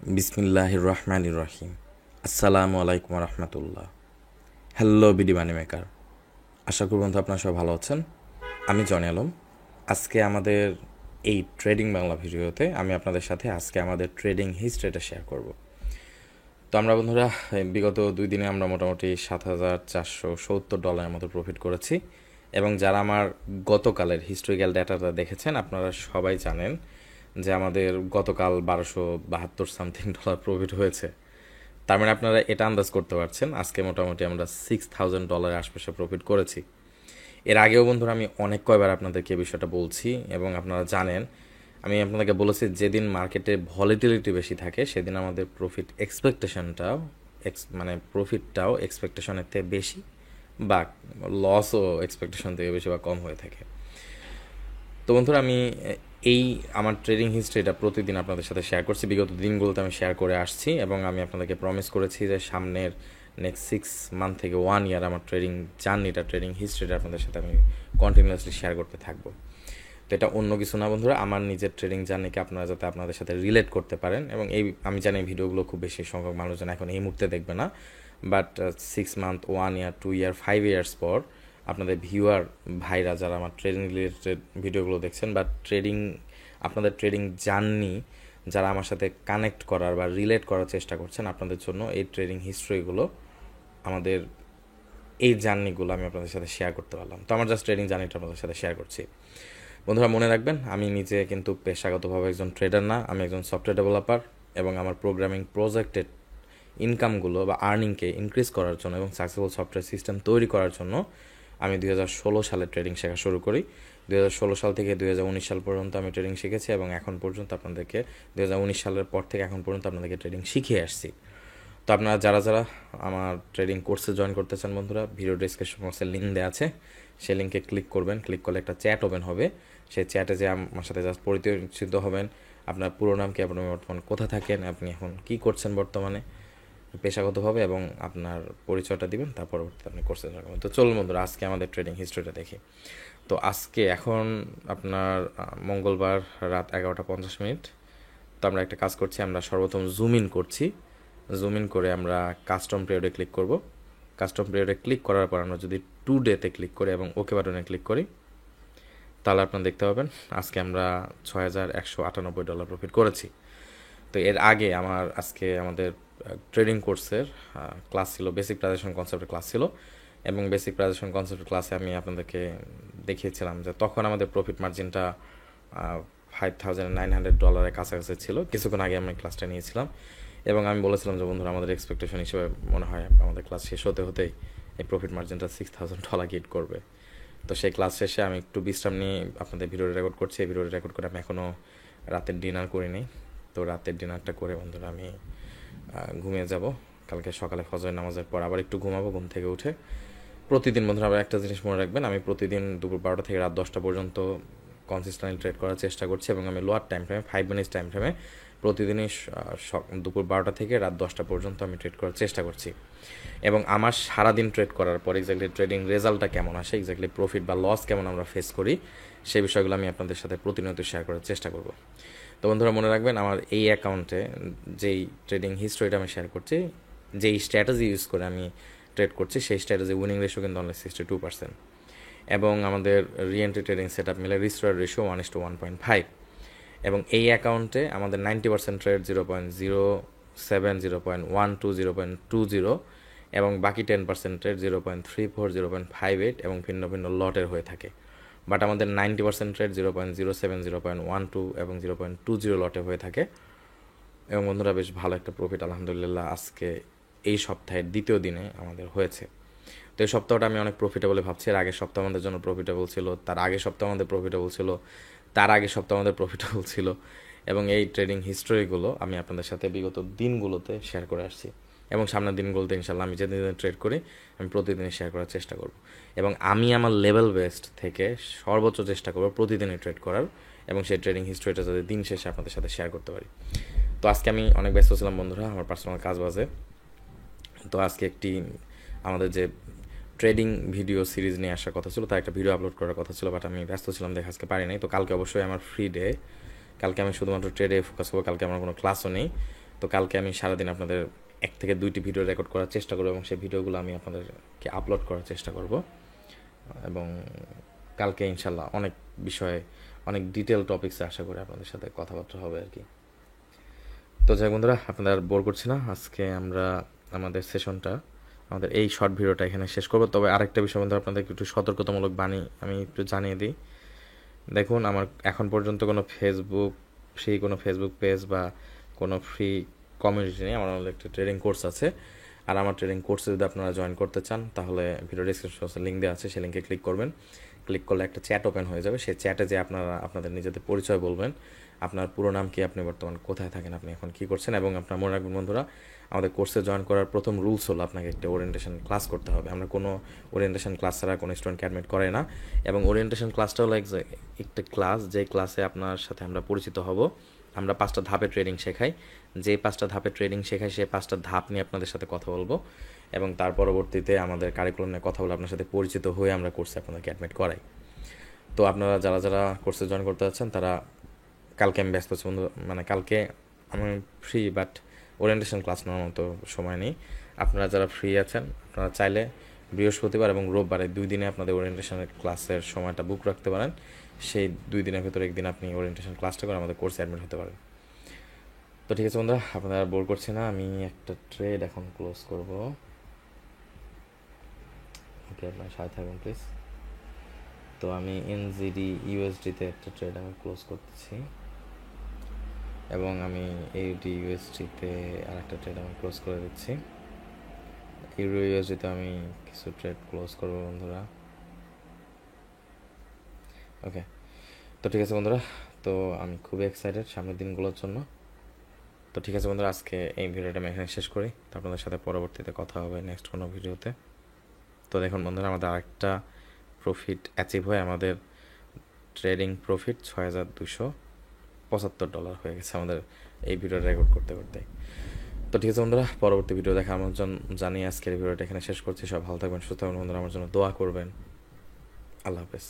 বিসমিল্লাহির রহমানির রহিম। আসসালামু আলাইকুম রহমতুল্লাহ। হ্যালো বিডি মানি মেকার, আশা করি বন্ধু আপনারা সবাই ভালো আছেন। আমি জনি আলম। আজকে আমাদের এই ট্রেডিং বাংলা ভিডিওতে আমি আপনাদের সাথে আজকে আমাদের ট্রেডিং হিস্ট্রিটা শেয়ার করব। তো আমরা বন্ধুরা বিগত 2 দিনে আমরা মোটামুটি $7,470 মতো প্রফিট করেছি। এবং যারা আমার গতকালের হিস্টোরিক্যাল ডাটাটা দেখেছেন আপনারা সবাই জানেন যে আমাদের গতকাল $1272 সামথিং প্রফিট হয়েছে। তার মানে আপনারা এটা আন্দাজ করতে পারছেন আজকে মোটামুটি আমরা $6,000 আশপাশে প্রফিট করেছি। এর আগেও বন্ধুরা আমি অনেক কয়বার আপনাদেরকে এই বিষয়টা বলছি এবং আপনারা জানেন আমি আপনাদেরকে বলেছি যেদিন মার্কেটে ভলিটিলিটি বেশি থাকে সেদিন আমাদের প্রফিট এক্সপেকটেশনটাও মানে প্রফিটটাও এক্সপেকটেশনের থেকে বেশি বা লসও এক্সপেকটেশন থেকে বেশি বা কম হয়ে থাকে। তো বন্ধুরা আমি এই আমার ট্রেডিং হিস্ট্রিটা প্রতিদিন আপনাদের সাথে শেয়ার করছি, বিগত দিনগুলোতে আমি শেয়ার করে আসছি এবং আমি আপনাদেরকে প্রমিস করেছি যে সামনের নেক্সট 6 মান্থ থেকে 1 ইয়ার আমার ট্রেডিং জার্নিটা ট্রেডিং হিস্ট্রিটা আপনাদের সাথে আমি কন্টিনিউয়াসলি শেয়ার করতে থাকবো। তো এটা অন্য কিছু না বন্ধুরা, আমার নিজের ট্রেডিং জার্নিকে আপনারা যাতে আপনাদের সাথে রিলেট করতে পারেন। এবং এই আমি জানি ভিডিওগুলো খুব বেশি সংখ্যক মানুষজন এখন এই মুহূর্তে দেখবে না, but 6 month 1 year 2 year 5 years পর আপনাদের ভিউয়ার ভাইরা যারা আমার ট্রেডিং রিলেটেড ভিডিওগুলো দেখছেন বা আপনাদের ট্রেডিং জার্নি যারা আমার সাথে কানেক্ট করার বা রিলেট করার চেষ্টা করছেন, আপনাদের জন্য এই ট্রেডিং হিস্ট্রিগুলো আমাদের এই জার্নিগুলো আমি আপনাদের সাথে শেয়ার করতে পারলাম। তো আমার জাস্ট ট্রেডিং জার্নিটা আপনাদের সাথে শেয়ার করছি। বন্ধুরা মনে রাখবেন আমি নিজে কিন্তু পেশাগতভাবে একজন ট্রেডার না, আমি একজন সফটওয়্যার ডেভেলপার এবং আমার প্রোগ্রামিং প্রজেক্টের ইনকামগুলো বা আর্নিংকে ইনক্রিজ করার জন্য এবং সাকসেসফুল সফটওয়্যার সিস্টেম তৈরি করার জন্য আমি 2016 সালে ট্রেডিং শেখা শুরু করি। 2016 সাল থেকে 2019 সাল পর্যন্ত আমি ট্রেডিং শিখেছি এবং এখন পর্যন্ত আপনাদেরকে 2019 সালের পর থেকে এখন পর্যন্ত আপনাদেরকে ট্রেডিং শিখিয়ে আসছি। তো আপনারা যারা যারা আমার ট্রেডিং কোর্সে জয়েন করতে চান বন্ধুরা, ভিডিও ডিসক্রিপশন বক্সের লিঙ্ক দেওয়া আছে, সেই লিঙ্কে ক্লিক করবেন। ক্লিক করলে একটা চ্যাট ওপেন হবে, সেই চ্যাটে যে আমার সাথে জাস্ট পরিচিত হবেন। আপনার পুরো নাম কি, আপনি বর্তমানে কোথায় থাকেন, আপনি এখন কী করছেন বর্তমানে পেশাগতভাবে এবং আপনার পরিচয়টা দিবেন, তার পরবর্তীতে আপনি কোর্সে জয়েন করবেন। তো চলুন বন্ধুরা আজকে আমাদের ট্রেডিং হিস্ট্রিটা দেখি। তো আজকে এখন আপনার মঙ্গলবার রাত 11টা 50 মিনিট। তো আমরা একটা কাজ করছি, আমরা সর্বপ্রথম জুম ইন করছি। জুম ইন করে আমরা কাস্টম পিরিয়ডে ক্লিক করব। কাস্টম পিরিয়ডে ক্লিক করার পর আমরা যদি 2 ডেতে ক্লিক করি এবং ওকে বাটনে ক্লিক করি তাহলে আপনারা দেখতে পাবেন আজকে আমরা $6,198 প্রফিট করেছি। তো এর আগে আমাদের ট্রেডিং কোর্সের ক্লাস ছিল, বেসিক প্রাইজেশন কনসেপ্টের ক্লাস ছিল এবং বেসিক প্রাইজেশন কনসেপ্টের ক্লাসে আমি আপনাদেরকে দেখিয়েছিলাম যে তখন আমাদের প্রফিট মার্জিনটা $5,900 কাছাকাছি ছিল। কিছুক্ষণ আগে আমি ক্লাসটা নিয়েছিলাম এবং আমি বলেছিলাম যে বন্ধুরা আমাদের এক্সপেকটেশন হিসেবে মনে হয় আমাদের ক্লাস শেষ হতে হতেই এই প্রফিট মার্জিনটা $6,000 হিট করবে। তো সেই ক্লাস শেষে আমি একটু বিশ্রাম নিয়ে আপনাদের ভিডিওটা রেকর্ড করছি। এই ভিডিওটা রেকর্ড করে আমি এখনও রাতের ডিনার করিনি। তো রাতের ডিনারটা করে বন্ধুরা আমি ঘুমিয়ে যাব। কালকে সকালে ফজর নামাজের পর আবার একটু ঘুমাবো ঘুম থেকে উঠে। প্রতিদিন বন্ধুরা আবার একটা জিনিস মনে রাখবেন, আমি প্রতিদিন দুপুর 12টা থেকে রাত 10টা পর্যন্ত কনসিস্টেন্টলি ট্রেড করার চেষ্টা করছি এবং আমি লোয়ার টাইম ফ্রেমে 5 মিনিটস টাইম ফ্রেমে প্রতিদিনই দুপুর 12টা থেকে রাত 10টা পর্যন্ত আমি ট্রেড করার চেষ্টা করছি। এবং আমার সারাদিন ট্রেড করার পর এক্স্যাক্টলি ট্রেডিং রেজাল্টটা কেমন আসে, এক্স্যাক্টলি প্রফিট বা লস কেমন আমরা ফেস করি, সেই বিষয়গুলো আমি আপনাদের সাথে প্রতিনিয়ত শেয়ার করার চেষ্টা করব। তো বন্ধুরা মনে রাখবেন আমার এই অ্যাকাউন্টে যেই ট্রেডিং হিস্ট্রিটা আমি শেয়ার করছি, যেই স্ট্র্যাটেজি ইউজ করে আমি ট্রেড করছি, সেই স্ট্র্যাটেজি উইনিং রেশিও কিন্তু অনলি 62% এবং আমাদের রিএন্ট্রি ট্রেডিং সেট আপ মিলে রিস্টোর রেশিও 1:1.5 এবং এই অ্যাকাউন্টে আমাদের 90% ট্রেড 0.07, 0.12, 0.20 এবং বাকি 10% ট্রেড 0.34, 0.58 এবং ভিন্ন ভিন্ন লটের হয়ে থাকে। বাট আমাদের 90% ট্রেড 0.07, 0.12 এবং 0.20 লটে হয়ে থাকে এবং বন্ধুরা বেশ ভালো একটা প্রফিট আলহামদুলিল্লাহ আজকে এই সপ্তাহের দ্বিতীয় দিনে আমাদের হয়েছে। তো এই সপ্তাহটা আমি অনেক প্রফিটেবল ভাবছি। এর আগের সপ্তাহ আমাদের জন্য প্রফিটেবল ছিল, তার আগের সপ্তাহ আমাদের প্রফিটেবল ছিল, তার আগের সপ্তাহ আমাদের প্রফিটেবল ছিল এবং এই ট্রেডিং হিস্টোরিগুলো আমি আপনাদের সাথে বিগত দিনগুলোতে শেয়ার করে আসছি এবং সামনের দিনগুলোতে ইনশাল্লাহ আমি যেদিন ট্রেড করি আমি প্রতিদিনই শেয়ার করার চেষ্টা করব এবং আমি আমার লেভেল বেস্ট থেকে সর্বোচ্চ চেষ্টা করব প্রতিদিনই ট্রেড করার এবং সেই ট্রেডিং হিস্টোরিটা যাতে দিন শেষে আপনাদের সাথে শেয়ার করতে পারি। তো আজকে আমি অনেক ব্যস্ত ছিলাম বন্ধুরা আমার পার্সোনাল কাজ বাজে। তো আজকে আমাদের যে ট্রেডিং ভিডিও সিরিজ নিয়ে আসার কথা ছিল, তার একটা ভিডিও আপলোড করার কথা ছিল, বাট আমি ব্যস্ত ছিলাম দেখে আজকে পারি নাই। তো কালকে অবশ্যই আমার ফ্রি ডে, কালকে আমি শুধুমাত্র ট্রেডে ফোকাস করবো। কালকে আমার কোনো ক্লাসও নেই, তো কালকে আমি সারাদিন আপনাদের 1 থেকে 2টি ভিডিও রেকর্ড করার চেষ্টা করবো এবং সেই ভিডিওগুলো আমি আপনাদেরকে আপলোড করার চেষ্টা করব। এবং কালকে ইনশাল্লাহ অনেক বিষয়ে অনেক ডিটেল টপিক্সে আশা করি আপনাদের সাথে কথাবার্তা হবে আর কি। তো যাই বন্ধুরা, আপনাদের আর বোর করছি না, আজকে আমরা আমাদের সেশনটা, আমাদের এই শর্ট ভিডিওটা এখানে শেষ করবো। তবে আরেকটা বিষয় বন্ধুরা, আপনাদেরকে একটু সতর্কতামূলক বাণী আমি একটু জানিয়ে দিই। দেখুন, আমার এখন পর্যন্ত কোনো ফেসবুক পেজ বা কোনো ফ্রি কমিউনিটি নেই। আমার একটা ট্রেডিং কোর্স আছে, আর আমার ট্রেডিং কোর্সে যদি আপনারা জয়েন করতে চান তাহলে ভিডিও ডিসক্রিপশন বক্সে লিঙ্ক দেওয়া আছে, সেই লিঙ্কে ক্লিক করবেন। ক্লিক করলে একটা চ্যাট ওপেন হয়ে যাবে। সেই চ্যাটে যে আপনারা আপনাদের নিজেদের পরিচয় বলবেন, আপনার পুরো নাম কি, আপনি বর্তমান কোথায় থাকেন, আপনি এখন কী করছেন, এবং আপনার মনে রাখবেন বন্ধুরা, আমাদের কোর্সে জয়েন করার প্রথম রুলস হলো আপনাকে একটা ওরিয়েন্টেশন ক্লাস করতে হবে। আমরা কোনো ওরিয়েন্টেশন ক্লাস ছাড়া কোনো স্টুডেন্টকে অ্যাডমিট করে না। এবং ওরিয়েন্টেশন ক্লাসটা হলো একটা ক্লাস, যে ক্লাসে আপনার সাথে আমরা পরিচিত হব। আমরা 5টা ধাপে ট্রেডিং শেখাই। যে 5টা ধাপে ট্রেডিং শেখাই, সেই 5টা ধাপ নিয়ে আপনাদের সাথে কথা বলবো, এবং তার পরবর্তীতে আমাদের কারিকুলাম নিয়ে কথা বলে আপনার সাথে পরিচিত হয়ে আমরা কোর্সে আপনাদেরকে অ্যাডমিট করাই। তো আপনারা যারা যারা কোর্সে জয়েন করতে যাচ্ছেন তারা, কালকে আমি ব্যস্ত আছি বন্ধু, মানে কালকে আমি ফ্রি, বাট ওরিয়েন্টেশন ক্লাস নেওয়ার মতো সময় নেই। আপনারা যারা ফ্রি আছেন, আপনারা চাইলে বৃহস্পতিবার এবং রোববারে 2 দিনে আপনাদের ওরিয়েন্টেশনের ক্লাসের সময়টা বুক রাখতে পারেন। সেই 2 দিনের ভেতরে একদিন আপনি ওরিয়েন্টেশন ক্লাসটা করে আমাদের কোর্সে অ্যাডমিট হতে পারেন। তো ঠিক আছে বন্ধুরা, আপনারা বোর করছি না, আমি একটা ট্রেড এখন ক্লোজ করব। ওকে, আপনার সাথে থাকুন প্লিজ। তো আমি এনজিডি ইউএসডিতে একটা ট্রেড আমি ক্লোজ করতেছি, এবং আমি এইডি ইউএসডিতে আর একটা ট্রেড আমি ক্লোজ করে দিচ্ছি। ইউরো ইউএসডিতে আমি কিছু ট্রেড ক্লোজ করবো বন্ধুরা। ওকে, তো ঠিক আছে বন্ধুরা, তো আমি খুবই এক্সাইটেড সামনের দিনগুলোর জন্য। তো ঠিক আছে বন্ধুরা, আজকে এই ভিডিওটা আমি এখানে শেষ করি। তো আপনাদের সাথে পরবর্তীতে কথা হবে নেক্সট কোনো ভিডিওতে। তো দেখুন বন্ধুরা, আমাদের আরেকটা প্রফিট অ্যাচিভ হয়ে আমাদের ট্রেডিং প্রফিট $6,275 হয়ে গেছে আমাদের এই ভিডিওটা রেকর্ড করতে করতে। তো ঠিক আছে বন্ধুরা, পরবর্তী ভিডিও দেখা আমার জন্য জানিয়ে আজকের ভিডিওটা এখানে শেষ করছি। সব ভালো থাকবেন, সুস্থ থাকবেন বন্ধুরা, আমার জন্য দোয়া করবেন। আল্লাহ হাফেজ।